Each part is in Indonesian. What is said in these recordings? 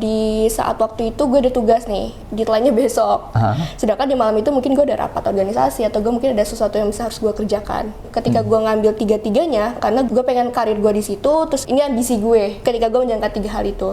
di saat waktu itu gue ada tugas nih, deadline-nya besok. Sedangkan di malam itu mungkin gue ada rapat organisasi atau gue mungkin ada sesuatu yang bisa harus gue kerjakan. Ketika gue ngambil tiga-tiganya, karena gue pengen karir gue di situ, terus ini ambisi gue ketika gue menjalankan 3 hal itu.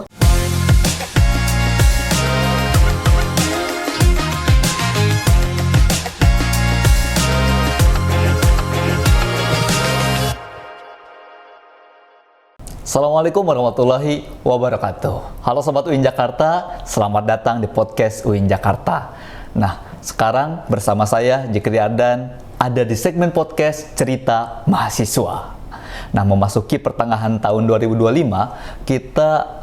Assalamualaikum warahmatullahi wabarakatuh. Halo Sobat UIN Jakarta, selamat datang di podcast UIN Jakarta. Nah, sekarang bersama saya Jikri Ardan ada di segmen podcast Cerita Mahasiswa. Nah, memasuki pertengahan tahun 2025, kita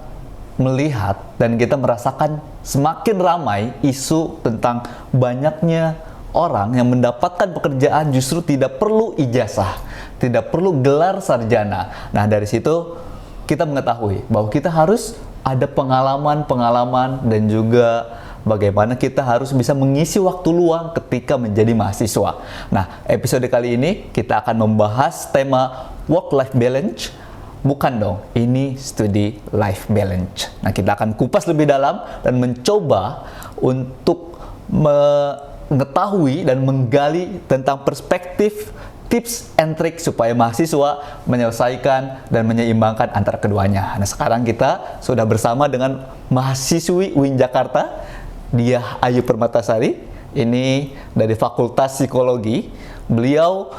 melihat dan kita merasakan semakin ramai isu tentang banyaknya orang yang mendapatkan pekerjaan justru tidak perlu ijazah, tidak perlu gelar sarjana. Nah, dari situ kita mengetahui bahwa kita harus ada pengalaman-pengalaman dan juga bagaimana kita harus bisa mengisi waktu luang ketika menjadi mahasiswa. Nah, episode kali ini kita akan membahas tema work-life balance. Bukan dong, ini studi life balance. Nah, kita akan kupas lebih dalam dan mencoba untuk mengetahui dan menggali tentang perspektif tips and trik supaya mahasiswa menyelesaikan dan menyeimbangkan antara keduanya. Nah, sekarang kita sudah bersama dengan mahasiswi UIN Jakarta, Diah Ayu Permatasari. Ini dari Fakultas Psikologi. Beliau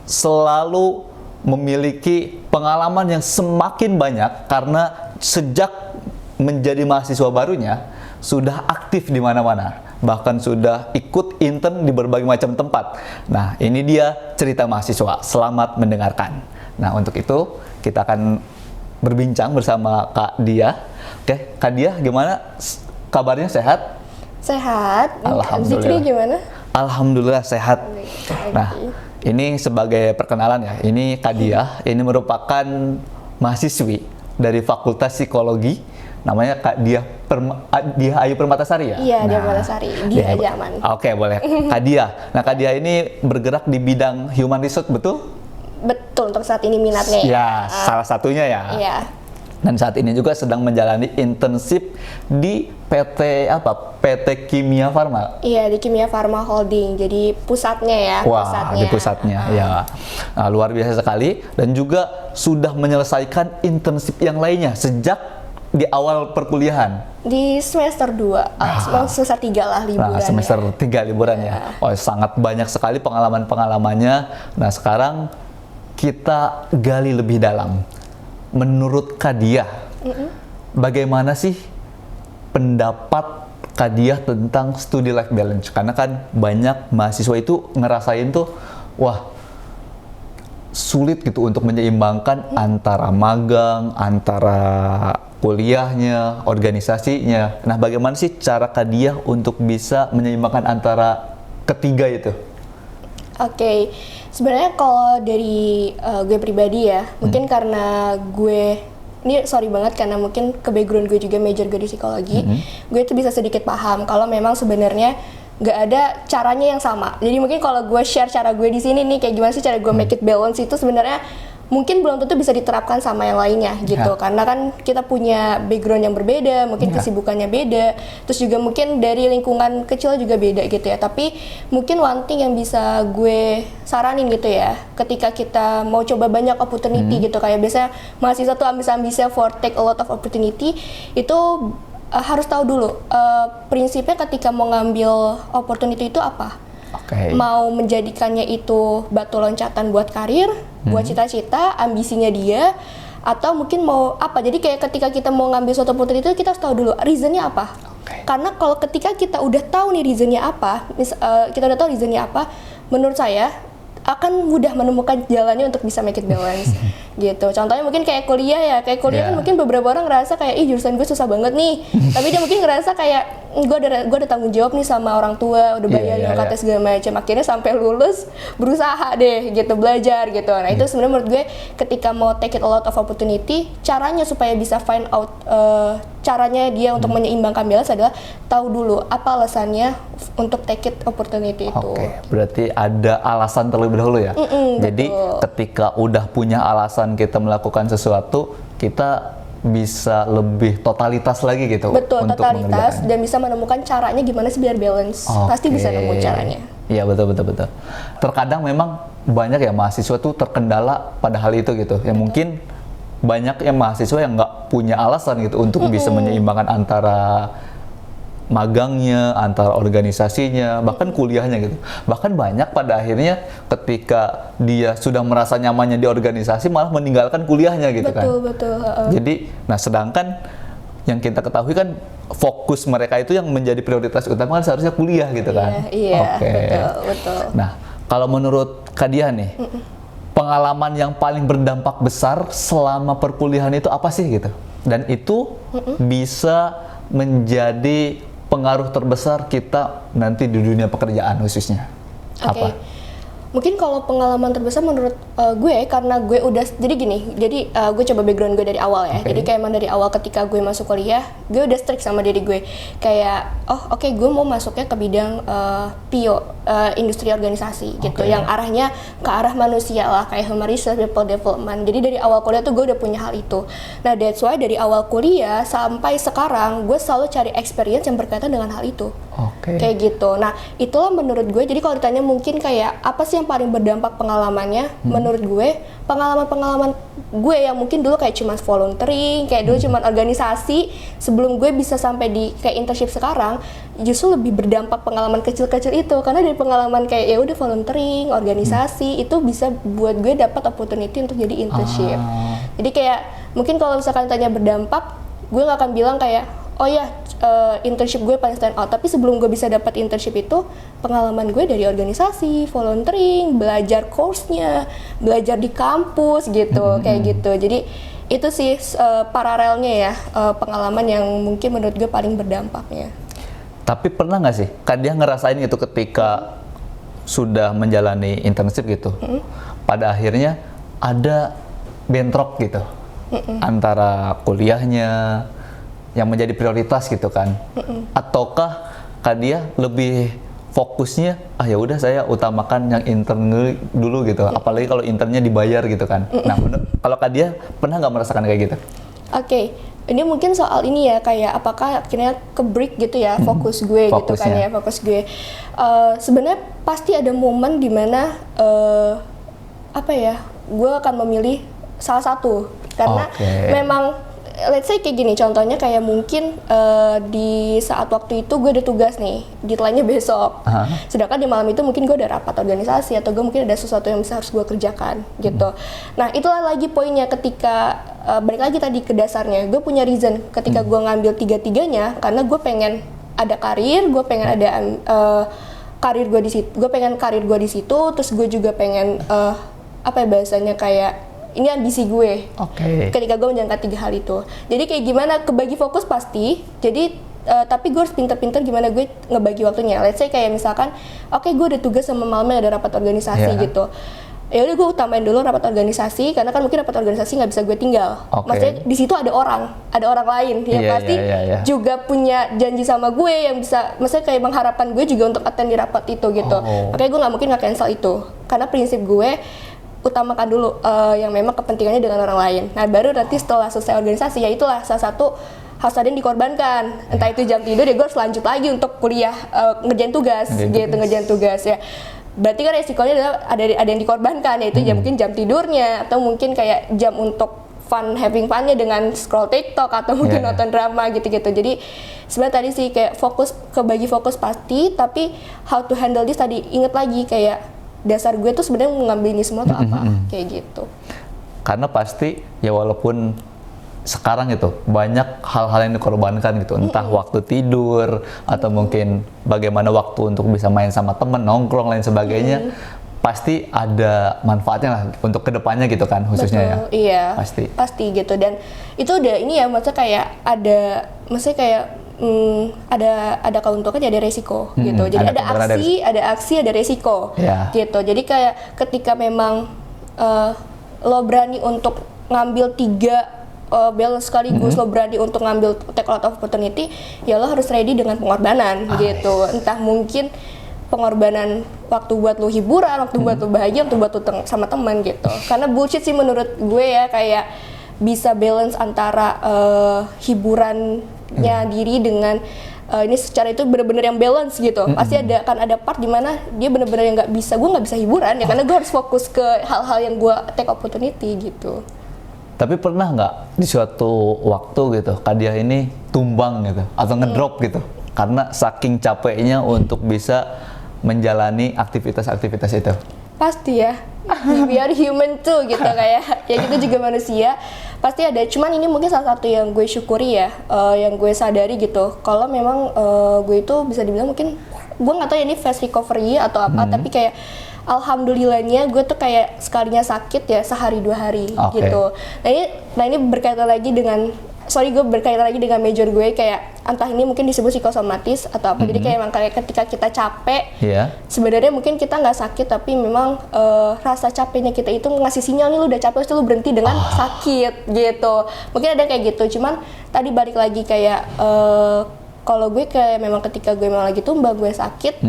selalu memiliki pengalaman yang semakin banyak karena sejak menjadi mahasiswa barunya sudah aktif di mana-mana. Bahkan sudah ikut intern di berbagai macam tempat. Nah, ini dia cerita mahasiswa. Selamat mendengarkan. Nah, untuk itu kita akan berbincang bersama Kak Diah. Oke, Kak Diah gimana kabarnya, sehat? Sehat. Alhamdulillah. Zikri gimana? Alhamdulillah sehat. Nah, ini sebagai perkenalan ya. Ini Kak Diah, ini merupakan mahasiswi dari Fakultas Psikologi. Namanya Kak Diah Ayu Permatasari ya? Iya, Diah Permatasari. Dia aja aman. Oke, boleh. Kak Diah. Nah, Kak Diah ini bergerak di bidang human resource, betul? Betul, untuk saat ini minatnya ya. Salah satunya ya. Iya. Dan saat ini juga sedang menjalani internship di PT Kimia Farma. Iya, di Kimia Farma Holding. Jadi pusatnya ya. Wah, di pusatnya ya. Nah, luar biasa sekali. Dan juga sudah menyelesaikan internship yang lainnya sejak di awal perkuliahan. Di semester 2, semester 3 lah liburan. Nah, semester 3 liburannya. Oh, sangat banyak sekali pengalaman-pengalamannya. Nah, sekarang kita gali lebih dalam. Menurut Kak Diah, bagaimana sih pendapat Kak Diah tentang studi life balance? Karena kan banyak mahasiswa itu ngerasain tuh, wah, sulit gitu untuk menyeimbangkan antara magang, antara kuliahnya, organisasinya. Nah, bagaimana sih cara Kak Diah untuk bisa menyeimbangkan antara ketiga itu? Oke, sebenarnya kalau dari gue pribadi ya, mungkin karena gue, ini sorry banget karena mungkin ke background gue juga major gue di psikologi, gue tuh bisa sedikit paham kalau memang sebenarnya nggak ada caranya yang sama. Jadi mungkin kalau gue share cara gue di sini nih, kayak gimana sih cara gue make it balance itu sebenarnya mungkin belum tentu bisa diterapkan sama yang lainnya gitu. Karena kan kita punya background yang berbeda, mungkin kesibukannya beda, terus juga mungkin dari lingkungan kecil juga beda gitu ya. Tapi mungkin one thing yang bisa gue saranin gitu ya, ketika kita mau coba banyak opportunity gitu, kayak biasanya mahasiswa tuh ambis-ambisnya for take a lot of opportunity, itu harus tahu dulu prinsipnya ketika mau ngambil opportunity itu apa. Mau menjadikannya itu batu loncatan buat karir, buat cita-cita, ambisinya dia, atau mungkin mau apa. Jadi kayak ketika kita mau ngambil suatu opportunity itu kita harus tahu dulu reasonnya apa. Karena kalau ketika kita udah tahu nih reasonnya apa, menurut saya akan mudah menemukan jalannya untuk bisa make it balance gitu. Contohnya mungkin kayak kuliah ya, kan mungkin beberapa orang ngerasa kayak jurusan gue susah banget nih, tapi dia mungkin ngerasa kayak gue ada tanggung jawab nih sama orang tua, udah bayar UKT segala macam, akhirnya sampai lulus berusaha deh gitu, belajar gitu. Nah, itu sebenarnya menurut gue ketika mau take it a lot of opportunity, caranya supaya bisa find out caranya dia untuk menyeimbangkan balance adalah tahu dulu apa alasannya untuk take it opportunity itu. Berarti ada alasan terlebih dahulu ya. Jadi betul. ketika udah punya alasan kita melakukan sesuatu, kita bisa lebih totalitas lagi gitu. Betul, untuk totalitas mengerjakan. dan bisa menemukan caranya gimana sih biar balance. Pasti bisa nemu caranya. Iya, betul. Terkadang memang banyak ya mahasiswa tuh terkendala pada hal itu gitu. Yang mungkin banyak yang mahasiswa yang nggak punya alasan gitu untuk bisa menyeimbangkan antara magangnya, antara organisasinya, bahkan kuliahnya gitu. Bahkan banyak pada akhirnya ketika dia sudah merasa nyamannya di organisasi malah meninggalkan kuliahnya gitu kan. Betul. Jadi, nah sedangkan yang kita ketahui kan fokus mereka itu yang menjadi prioritas utama kan seharusnya kuliah gitu kan. Iya, betul. Nah, kalau menurut Kak Diah nih, pengalaman yang paling berdampak besar selama perkuliahan itu apa sih gitu? Dan itu bisa menjadi pengaruh terbesar kita nanti di dunia pekerjaan khususnya. Apa? Mungkin kalau pengalaman terbesar menurut gue, karena gue udah, jadi gini, gue coba background gue dari awal ya. Jadi kayak emang dari awal ketika gue masuk kuliah, gue udah strict sama diri gue. Kayak, gue mau masuknya ke bidang PO, industri organisasi gitu. Yang arahnya ke arah manusia lah, kayak human resource, people development. Jadi dari awal kuliah tuh gue udah punya hal itu. Nah, that's why dari awal kuliah sampai sekarang, gue selalu cari experience yang berkaitan dengan hal itu. Kayak gitu. Nah, itulah menurut gue. Jadi kalau ditanya mungkin kayak apa sih yang paling berdampak pengalamannya? Menurut gue, pengalaman gue yang mungkin dulu kayak cuma volunteering, kayak dulu cuma organisasi, sebelum gue bisa sampai di kayak internship sekarang, justru lebih berdampak pengalaman kecil-kecil itu. Karena dari pengalaman kayak ya udah volunteering, organisasi, itu bisa buat gue dapat opportunity untuk jadi internship. Jadi kayak mungkin kalau misalkan tanya berdampak, gue nggak akan bilang kayak internship gue paling stand out. Tapi sebelum gue bisa dapat internship itu, pengalaman gue dari organisasi, volunteering, belajar course-nya, belajar di kampus gitu, kayak gitu. Jadi itu sih paralelnya ya, pengalaman yang mungkin menurut gue paling berdampaknya. Tapi pernah nggak sih Kak Diah ngerasain itu ketika sudah menjalani internship gitu, pada akhirnya ada bentrok gitu antara kuliahnya yang menjadi prioritas gitu kan, ataukah Kak Diah lebih fokusnya ya udah saya utamakan yang intern dulu gitu, apalagi kalau internnya dibayar gitu kan. Nah, kalau Kak Diah pernah nggak merasakan kayak gitu? Ini mungkin soal ini ya, kayak apakah akhirnya ke break gitu ya fokus gue gitu kan ya, fokus gue. Sebenarnya pasti ada momen dimana gue akan memilih salah satu karena memang let's say kayak gini, contohnya kayak mungkin di saat waktu itu gue ada tugas nih, deadline-nya besok. Sedangkan di malam itu mungkin gue ada rapat organisasi atau gue mungkin ada sesuatu yang harus gue kerjakan gitu. Nah, itulah lagi poinnya ketika balik lagi tadi ke dasarnya, gue punya reason ketika gue ngambil tiga-tiganya karena gue pengen ada karir, gue pengen ada karir gue di situ, terus gue juga pengen bahasanya kayak ini ambisi gue. Ketika gue menjalankan 3 hal itu. Jadi kayak gimana kebagi fokus pasti. Jadi tapi gue harus pinter-pinter gimana gue ngebagi waktunya. Let's say kayak misalkan, gue ada tugas sama malamnya ada rapat organisasi gitu. Ya udah gue utamain dulu rapat organisasi karena kan mungkin rapat organisasi nggak bisa gue tinggal. Maksudnya di situ ada orang lain yang pasti juga punya janji sama gue yang bisa, maksudnya kayak mengharapkan gue juga untuk attend di rapat itu gitu. Makanya gue nggak mungkin nggak cancel itu. Karena prinsip gue utamakan dulu yang memang kepentingannya dengan orang lain. Nah, baru nanti setelah selesai organisasi, ya itulah salah satu harus ada yang dikorbankan. Entah itu jam tidur, ya gue harus lanjut lagi untuk kuliah, ngerjain tugas. Ngerjain tugas ya. Berarti kan resikonya adalah ada yang dikorbankan, yaitu ya mungkin jam tidurnya, atau mungkin kayak jam untuk having funnya dengan scroll TikTok, atau mungkin nonton drama gitu-gitu. Jadi sebenarnya tadi sih kayak kebagi fokus pasti, tapi how to handle this tadi, inget lagi kayak dasar gue tuh sebenarnya mengambil ini semua tuh apa, kayak gitu. Karena pasti ya walaupun sekarang itu banyak hal-hal yang dikorbankan gitu, entah waktu tidur atau mungkin bagaimana waktu untuk bisa main sama temen, nongkrong lain sebagainya, pasti ada manfaatnya lah untuk kedepannya gitu kan, khususnya. Betul, ya. Iya. Pasti gitu, dan itu udah ini ya, maksudnya kayak ada keuntungan, ada resiko gitu. Jadi ada aksi, ada resiko gitu. Jadi kayak ketika memang lo berani untuk ngambil 3 balance sekaligus, lo berani untuk ngambil take a lot of opportunity, ya lo harus ready dengan pengorbanan gitu. Entah mungkin pengorbanan waktu buat lo hiburan, waktu buat lo bahagia, waktu buat lo sama teman gitu. Karena bullshit sih menurut gue ya, kayak bisa balance antara hiburannya diri dengan ini secara itu benar-benar yang balance gitu. Pasti akan ada part dimana dia benar-benar yang gue nggak bisa hiburan ya, karena gue harus fokus ke hal-hal yang gue take opportunity gitu. Tapi pernah nggak di suatu waktu gitu Kak Diah ini tumbang gitu atau ngedrop gitu karena saking capeknya untuk bisa menjalani aktivitas-aktivitas itu? Pasti ya, we are human too gitu, kayak ya kita juga manusia, pasti ada. Cuman ini mungkin salah satu yang gue syukuri ya, yang gue sadari gitu, kalau memang gue itu bisa dibilang mungkin, gue nggak tahu ya ini fast recovery atau apa, tapi kayak alhamdulillahnya gue tuh kayak sekalinya sakit ya sehari 2 hari gitu. Nah ini berkaitan lagi dengan major gue, kayak entah ini mungkin disebut psikosomatis atau apa. Jadi kayak emang kayak ketika kita capek, sebenarnya mungkin kita nggak sakit, tapi memang rasa capeknya kita itu ngasih sinyal nih, lu udah capek, terus lu berhenti dengan sakit gitu. Mungkin ada kayak gitu. Cuman tadi balik lagi kayak kalau gue kayak memang ketika gue memang lagi tumbang, gue sakit,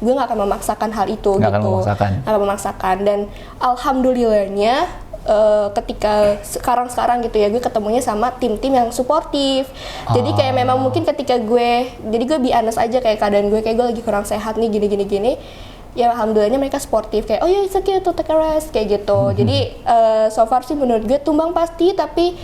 gue nggak akan memaksakan hal itu nggak gitu. Nggak akan memaksakan. Dan alhamdulillahnya ketika sekarang gitu ya, gue ketemunya sama tim-tim yang suportif. Jadi kayak memang mungkin ketika jadi gue be honest aja kayak keadaan gue, kayak gue lagi kurang sehat nih gini. Ya alhamdulillahnya mereka suportif, kayak oh ya it's okay to take a rest kayak gitu. Jadi so far sih menurut gue tumbang pasti, tapi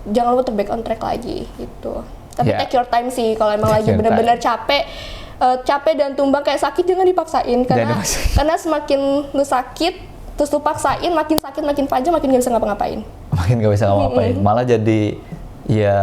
jangan lupa back on track lagi gitu. Tapi take your time sih, kalau emang lagi benar-benar capek dan tumbang kayak sakit, jangan dipaksain, karena semakin lu sakit terus lu paksain, makin sakit makin panjang, makin gak bisa ngapa-ngapain. Malah jadi ya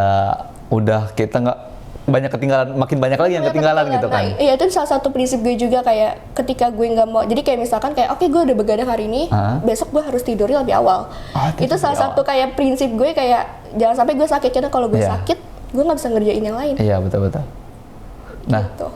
udah kita nggak banyak ketinggalan, makin banyak lagi yang ketinggalan gitu kan. Iya, itu salah satu prinsip gue juga, kayak ketika gue nggak mau, jadi kayak misalkan kayak oke, gue udah begadang hari ini, besok gue harus tidurnya lebih awal. Itu salah satu kayak prinsip gue, kayak jangan sampai gue sakit, karena kalau gue sakit gue nggak bisa ngerjain yang lain. Iya, betul. Nah gitu.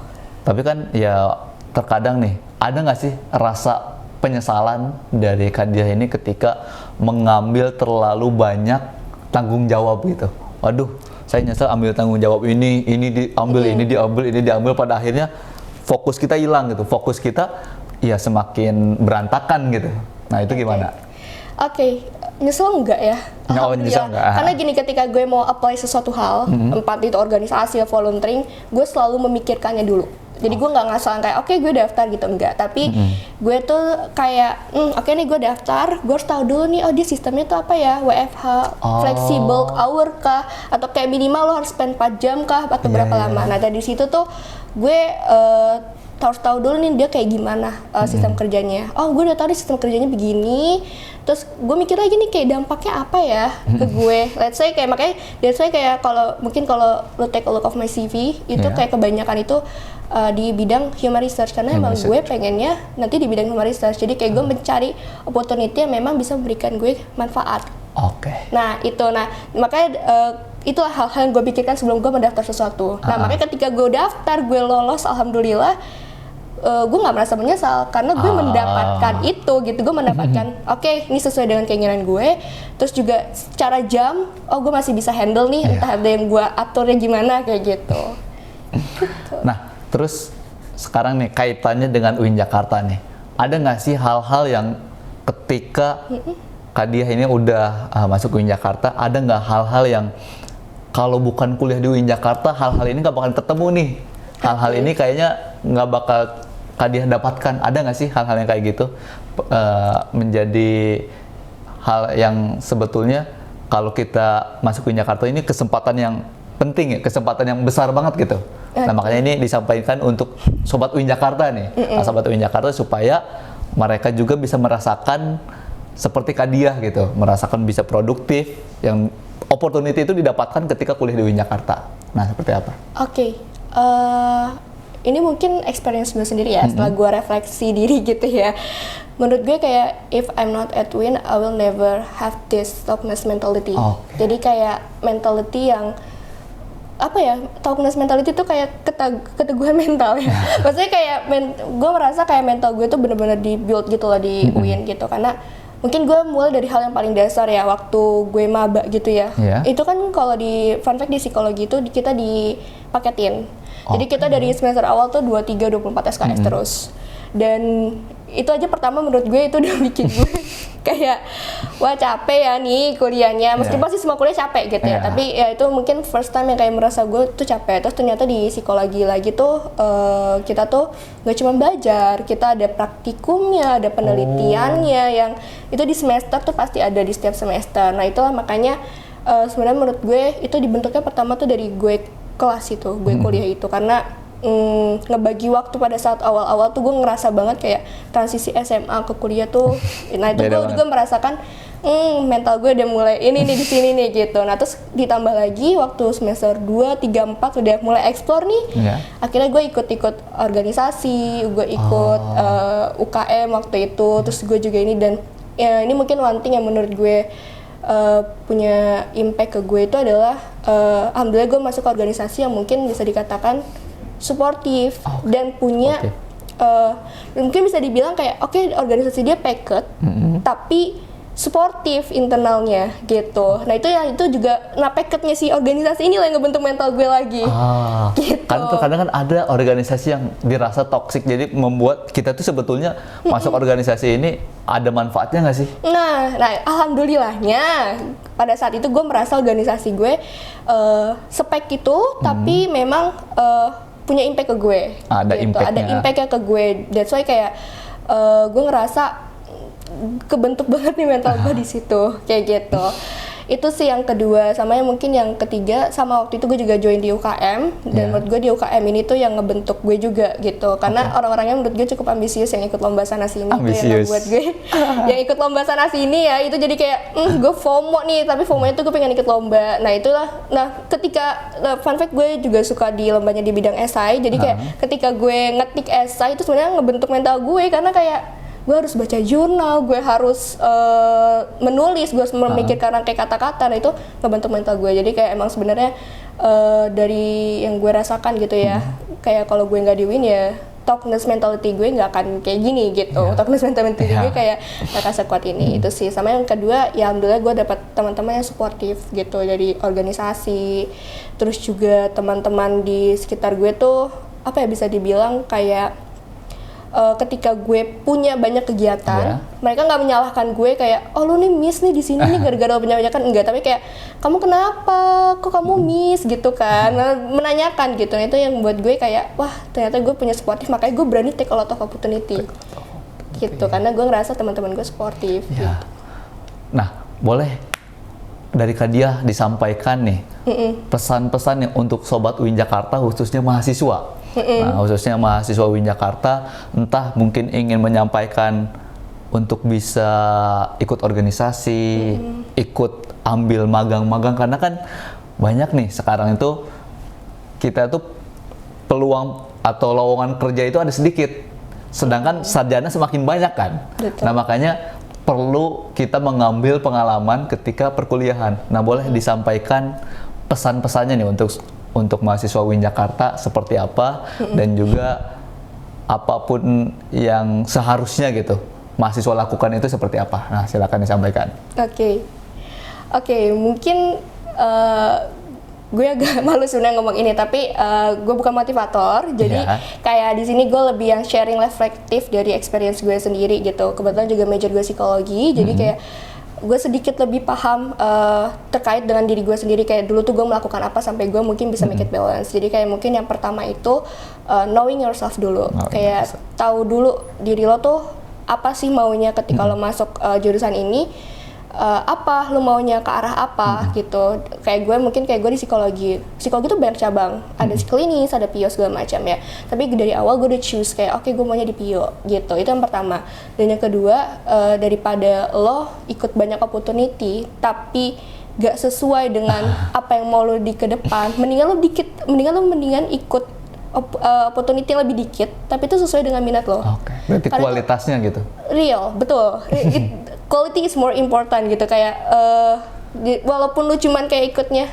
Tapi kan ya terkadang nih, ada nggak sih rasa penyesalan dari Kak Diah ini ketika mengambil terlalu banyak tanggung jawab gitu? Waduh, saya nyesel ambil tanggung jawab ini diambil, pada akhirnya fokus kita hilang gitu, fokus kita ya semakin berantakan gitu. Nah itu gimana? Oke, nyesel enggak ya? Nyesel enggak? Karena gini, ketika gue mau apply sesuatu hal, entah itu organisasi atau volunteering, gue selalu memikirkannya dulu. Jadi gue nggak ngasal kayak oke, gue daftar gitu, enggak. Tapi gue tuh kayak oke nih gue daftar, gue harus tahu dulu nih, oh dia sistemnya tuh apa ya, WFH, flexible hour kah, atau kayak minimal lo harus spend 4 jam kah, atau berapa lama. Nah dari situ tuh gue harus tahu dulu nih dia kayak gimana sistem kerjanya. Oh gue udah tahu nih sistem kerjanya begini. Terus gue mikir lagi nih kayak dampaknya apa ya ke gue. Let's say kayak makanya that's why kayak kalau lo take a look of my CV itu kayak kebanyakan itu di bidang human research, karena emang gue pengennya nanti di bidang human research. Jadi kayak gue mencari opportunity yang memang bisa memberikan gue manfaat. Nah itu, makanya itulah hal-hal yang gue pikirkan sebelum gue mendaftar sesuatu. Nah makanya ketika gue daftar, gue lolos, alhamdulillah. Gue nggak merasa menyesal karena gue mendapatkan itu gitu. Gue mendapatkan oke, ini sesuai dengan keinginan gue. Terus juga secara jam, oh gue masih bisa handle nih, entah ada yang gue aturnya gimana kayak gitu. Nah terus sekarang nih kaitannya dengan UIN Jakarta nih, ada nggak sih hal-hal yang ketika Kak Diah ini udah masuk UIN Jakarta, ada nggak hal-hal yang kalau bukan kuliah di UIN Jakarta, hal-hal ini nggak bakal ketemu nih? Hal-hal ini kayaknya nggak bakal Kak Diah dapatkan. Ada nggak sih hal-hal yang kayak gitu menjadi hal yang sebetulnya kalau kita masuk UIN Jakarta ini kesempatan yang penting ya, kesempatan yang besar banget gitu. Nah makanya ini disampaikan untuk Sobat UIN Jakarta nih, Sobat UIN Jakarta, supaya mereka juga bisa merasakan seperti Kak Diah gitu, merasakan bisa produktif, yang opportunity itu didapatkan ketika kuliah di UIN Jakarta. Nah seperti apa? Ini mungkin experience gue sendiri ya, setelah gue refleksi diri gitu ya. Menurut gue kayak, if I'm not at UIN, I will never have this toughness mentality. Jadi kayak mentality yang, apa ya, toughness mentality itu kayak keteguhan mental ya. Maksudnya kayak, gue merasa kayak mental gue tuh bener-bener di-build gitu loh di UIN gitu. Karena mungkin gue mulai dari hal yang paling dasar ya, waktu gue maba gitu ya. Itu kan kalau di, fun fact di psikologi itu kita dipaketin. Jadi kita dari semester awal tuh 23, 24 SKS terus. Dan itu aja pertama menurut gue itu udah bikin gue kayak wah capek ya nih kuliahnya, meskipun pasti semua kuliah capek gitu ya, tapi ya itu mungkin first time yang kayak merasa gue tuh capek. Terus ternyata di psikologi lagi tuh kita tuh nggak cuma belajar, kita ada praktikumnya, ada penelitiannya yang itu di semester tuh pasti ada di setiap semester. Nah itulah makanya sebenarnya menurut gue itu dibentuknya pertama tuh dari gue kelas itu, gue kuliah itu, karena ngebagi waktu pada saat awal-awal tuh gue ngerasa banget kayak transisi SMA ke kuliah tuh, nah itu gue juga merasakan mental gue udah mulai ini nih di sini nih gitu. Nah terus ditambah lagi waktu semester 2, 3, 4 udah mulai explore nih, akhirnya gue ikut-ikut organisasi, gue ikut UKM waktu itu, terus gue juga ini, dan ya ini mungkin one thing yang menurut gue punya impact ke gue itu adalah alhamdulillah gue masuk ke organisasi yang mungkin bisa dikatakan suportif dan punya mungkin bisa dibilang kayak organisasi dia packet tapi suportif internalnya gitu. Nah itu juga packetnya si organisasi ini lah yang ngebentuk mental gue lagi. Gitu. Kan kadang kan ada organisasi yang dirasa toksik, jadi membuat kita tuh sebetulnya masuk organisasi ini ada manfaatnya nggak sih? Nah alhamdulillahnya pada saat itu gue merasa organisasi gue spek itu tapi memang punya impact ke gue. Ada gitu. Ada impactnya ke gue. That's why kayak gue ngerasa kebentuk banget nih mental gue di situ kayak gitu. Itu sih yang kedua. Sama yang mungkin yang ketiga, sama waktu itu gue juga join di UKM, dan menurut gue di UKM ini tuh yang ngebentuk gue juga gitu, karena orang-orangnya menurut gue cukup ambisius yang ikut lomba sana sini. Itu yang ngebuat gue yang ikut lomba sana sini ya, itu jadi kayak gue FOMO nih, tapi FOMO itu gue pengen ikut lomba. Nah itulah, ketika fun fact gue juga suka di lombanya di bidang esai, jadi kayak ketika gue ngetik esai itu sebenarnya ngebentuk mental gue, karena kayak gue harus baca jurnal, gue harus menulis, gue harus memikirkan rangkai kata-kata. Nah itu ngebentuk mental gue. Jadi kayak emang sebenarnya dari yang gue rasakan gitu ya, kayak kalau gue nggak di Win ya toughness mentality gue nggak akan kayak gini gitu. Toughness mentality gue kayak nggak akan sekuat ini. Itu sih. Sama yang kedua ya alhamdulillah gue dapat teman-teman yang suportif gitu dari organisasi. Terus juga teman-teman di sekitar gue tuh bisa dibilang kayak ketika gue punya banyak kegiatan, mereka nggak menyalahkan gue kayak, oh lu nih miss nih di sini nih gara-gara punya banyak kan, enggak, tapi kayak kamu kenapa, kok kamu miss gitu kan, menanyakan gitu. Nah, itu yang buat gue kayak, wah ternyata gue punya suportif, makanya gue berani take a lot of opportunity, gitu, karena gue ngerasa teman-teman gue suportif. Gitu. Nah, boleh dari Kadia disampaikan nih pesan-pesan nih untuk Sobat UIN Jakarta, khususnya mahasiswa. Nah, khususnya mahasiswa UIN Jakarta, entah mungkin ingin menyampaikan untuk bisa ikut organisasi, ikut ambil magang-magang, karena kan banyak nih sekarang itu kita tuh peluang atau lowongan kerja itu ada sedikit, sedangkan sarjana semakin banyak kan. Betul. Nah makanya perlu kita mengambil pengalaman ketika perkuliahan. Nah boleh disampaikan pesan-pesannya nih untuk mahasiswa UIN Jakarta seperti apa, dan juga apapun yang seharusnya gitu mahasiswa lakukan itu seperti apa. Nah silakan disampaikan. Oke, mungkin gue agak malu sebenarnya ngomong ini, tapi gue bukan motivator, jadi kayak di sini gue lebih yang sharing reflektif dari experience gue sendiri gitu. Kebetulan juga major gue psikologi, jadi kayak gue sedikit lebih paham terkait dengan diri gue sendiri, kayak dulu tuh gue melakukan apa sampai gue mungkin bisa make it balance. Jadi kayak mungkin yang pertama itu knowing yourself dulu, kayak tahu dulu diri lo tuh apa sih maunya ketika lo masuk jurusan ini, apa lo maunya ke arah apa gitu. Kayak gue di psikologi tuh banyak cabang, ada klinis, ada PIO segala macam ya, tapi dari awal gue udah choose kayak oke, gue maunya di PIO gitu. Itu yang pertama. Dan yang kedua, daripada lo ikut banyak opportunity tapi gak sesuai dengan apa yang mau lo di ke depan, mendingan lo ikut opportunity yang lebih dikit tapi itu sesuai dengan minat lo. Berarti karena kualitasnya gitu. Real, betul. Quality is more important gitu, kayak walaupun lu cuman kayak ikutnya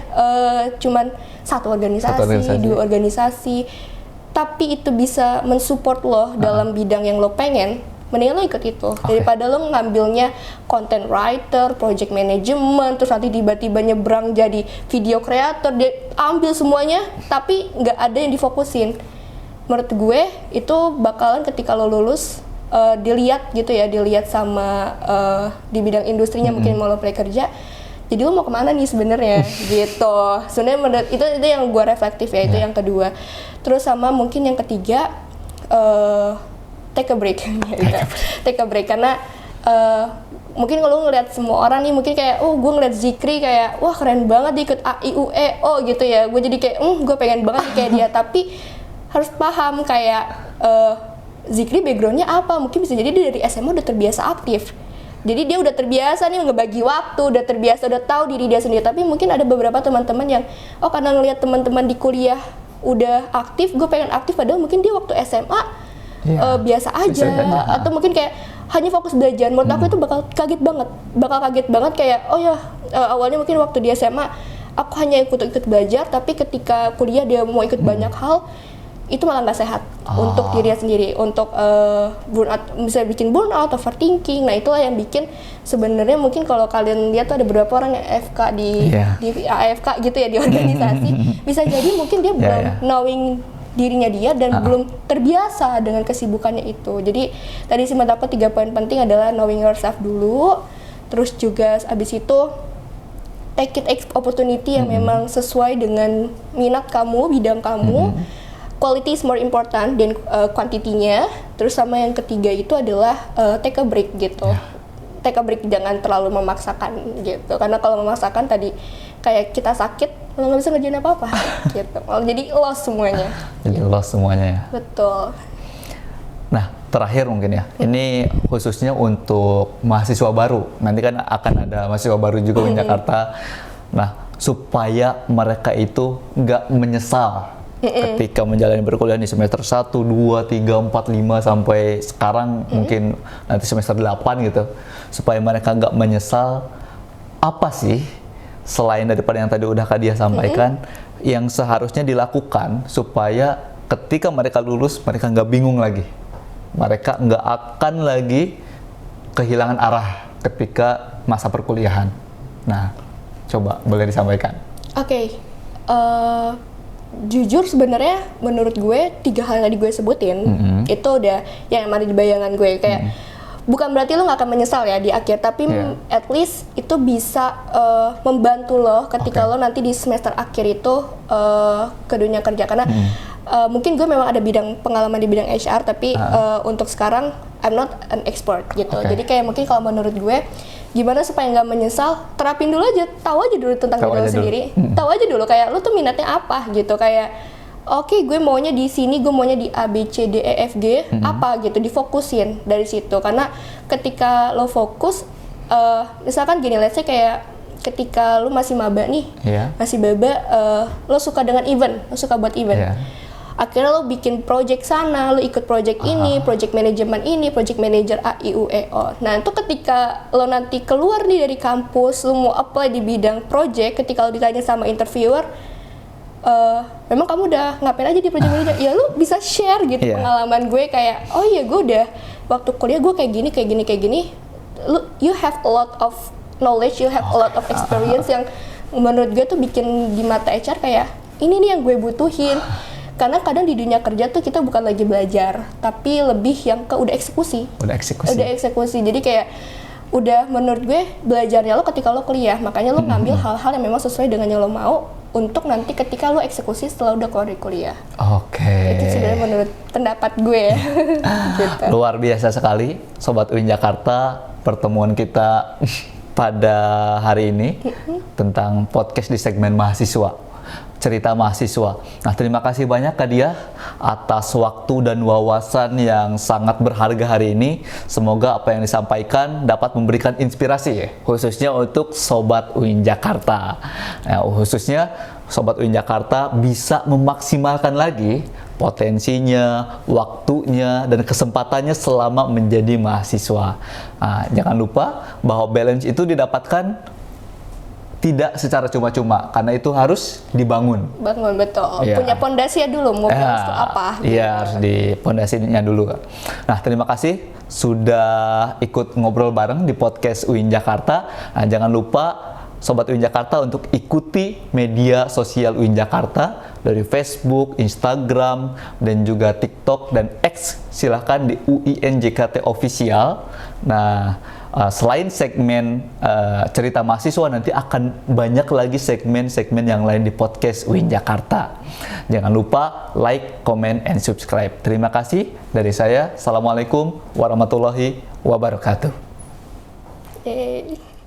cuman satu organisasi, 2 organisasi, tapi itu bisa mensupport lo dalam bidang yang lo pengen, mendingan lo ikut itu daripada lo ngambilnya content writer, project management, terus nanti tiba-tiba nyebrang jadi video creator, dia ambil semuanya tapi nggak ada yang difokusin. Menurut gue itu bakalan ketika lo lulus dilihat gitu ya, dilihat sama di bidang industrinya mungkin mau lo play kerja. Jadi lo mau kemana nih sebenarnya gitu. Sebenarnya itu yang gue reflektif ya, itu yang kedua. Terus sama mungkin yang ketiga take a break. Take a break karena mungkin kalau ngeliat semua orang nih mungkin kayak gue ngeliat Zikri kayak wah keren banget dia ikut AIUEO gitu ya, gue jadi kayak gue pengen banget kayak dia. Tapi harus paham kayak Zikri backgroundnya apa, mungkin bisa jadi dia dari SMA udah terbiasa aktif, jadi dia udah terbiasa nih ngebagi waktu, udah terbiasa, udah tahu diri dia sendiri. Tapi mungkin ada beberapa teman-teman yang karena ngelihat teman-teman di kuliah udah aktif, gue pengen aktif, padahal mungkin dia waktu SMA biasa aja, atau mungkin kayak hanya fokus belajar. Menurut aku itu bakal kaget banget kayak awalnya mungkin waktu di SMA aku hanya ikut belajar, tapi ketika kuliah dia mau ikut banyak hal, itu malah nggak sehat untuk dirinya sendiri, untuk burnout, bisa bikin burnout, overthinking. Nah itulah yang bikin sebenarnya mungkin kalau kalian lihat tuh ada beberapa orang yang AFK di AFK gitu ya di organisasi, bisa jadi mungkin dia belum knowing dirinya dia dan belum terbiasa dengan kesibukannya itu. Jadi tadi sih menurut aku 3 poin penting adalah knowing yourself dulu, terus juga abis itu take it opportunity yang memang sesuai dengan minat kamu, bidang kamu. Quality is more important than quantity-nya. Terus sama yang ketiga itu adalah take a break gitu. Take a break, jangan terlalu memaksakan gitu. Karena kalau memaksakan tadi kayak kita sakit, lo nggak bisa ngerjain apa-apa gitu. Jadi loss semuanya. Jadi loss semuanya ya. Betul. Nah, terakhir mungkin ya. Ini khususnya untuk mahasiswa baru. Nanti kan akan ada mahasiswa baru juga di Jakarta. Nah, supaya mereka itu nggak menyesal ketika menjalani berkuliah di semester 1, 2, 3, 4, 5 sampai sekarang mungkin nanti semester 8 gitu, supaya mereka nggak menyesal, apa sih selain daripada yang tadi udah Kak Dia sampaikan yang seharusnya dilakukan supaya ketika mereka lulus mereka nggak bingung lagi, mereka nggak akan lagi kehilangan arah ketika masa perkuliahan. Nah, coba boleh disampaikan. Oke. Jujur sebenarnya menurut gue 3 hal yang tadi gue sebutin itu udah yang ada di bayangan gue kayak bukan berarti lo nggak akan menyesal ya di akhir, tapi at least itu bisa membantu lo ketika lo nanti di semester akhir itu ke dunia kerja. Karena mungkin gue memang ada pengalaman di bidang HR, tapi untuk sekarang I'm not an expert gitu. Jadi kayak mungkin kalau menurut gue gimana supaya nggak menyesal, terapin dulu aja, tahu aja dulu tentang diri lo sendiri, tahu aja dulu kayak lo tuh minatnya apa gitu, kayak oke, gue maunya di sini, gue maunya di A B C D E F G apa gitu, difokusin dari situ. Karena ketika lo fokus, misalkan gini, let's say kayak ketika lo masih maba nih, masih maba, lo suka dengan event, lo suka buat event. Akhirnya lo bikin project sana, lo ikut project ini, project manajemen ini, project manager AIUEO. Nah itu ketika lo nanti keluar nih dari kampus, lo mau apply di bidang project, ketika lo ditanya sama interviewer, memang kamu udah ngapain aja di project manager? Ya lo bisa share gitu pengalaman gue kayak, oh iya gue udah waktu kuliah gue kayak gini. You have a lot of knowledge, you have a lot of experience yang menurut gue tuh bikin di mata HR kayak, ini nih yang gue butuhin. Karena kadang di dunia kerja tuh kita bukan lagi belajar, tapi lebih yang ke udah eksekusi. Jadi kayak udah menurut gue belajarnya lo ketika lo kuliah, makanya lo ngambil hal-hal yang memang sesuai dengan yang lo mau untuk nanti ketika lo eksekusi setelah udah keluar dari kuliah. Itu sebenarnya menurut pendapat gue. Gitu. Luar biasa sekali Sobat UIN Jakarta, pertemuan kita pada hari ini tentang podcast di segmen mahasiswa. Cerita mahasiswa. Nah, terima kasih banyak Kak Dia atas waktu dan wawasan yang sangat berharga hari ini. Semoga apa yang disampaikan dapat memberikan inspirasi ya, khususnya untuk Sobat UIN Jakarta. Nah, khususnya Sobat UIN Jakarta bisa memaksimalkan lagi potensinya, waktunya, dan kesempatannya selama menjadi mahasiswa. Nah, jangan lupa bahwa balance itu didapatkan tidak secara cuma-cuma, karena itu harus dibangun. Betul. Punya pondasi ya dulu, mau balance itu apa? Iya, harus di pondasinya dulu. Nah, terima kasih sudah ikut ngobrol bareng di podcast UIN Jakarta. Nah, jangan lupa Sobat UIN Jakarta untuk ikuti media sosial UIN Jakarta dari Facebook, Instagram, dan juga TikTok dan X. Silahkan di UIN JKT Official. Nah, selain segmen cerita mahasiswa, nanti akan banyak lagi segmen-segmen yang lain di podcast UIN Jakarta. Jangan lupa like, comment, and subscribe. Terima kasih dari saya. Assalamualaikum warahmatullahi wabarakatuh. Yeay.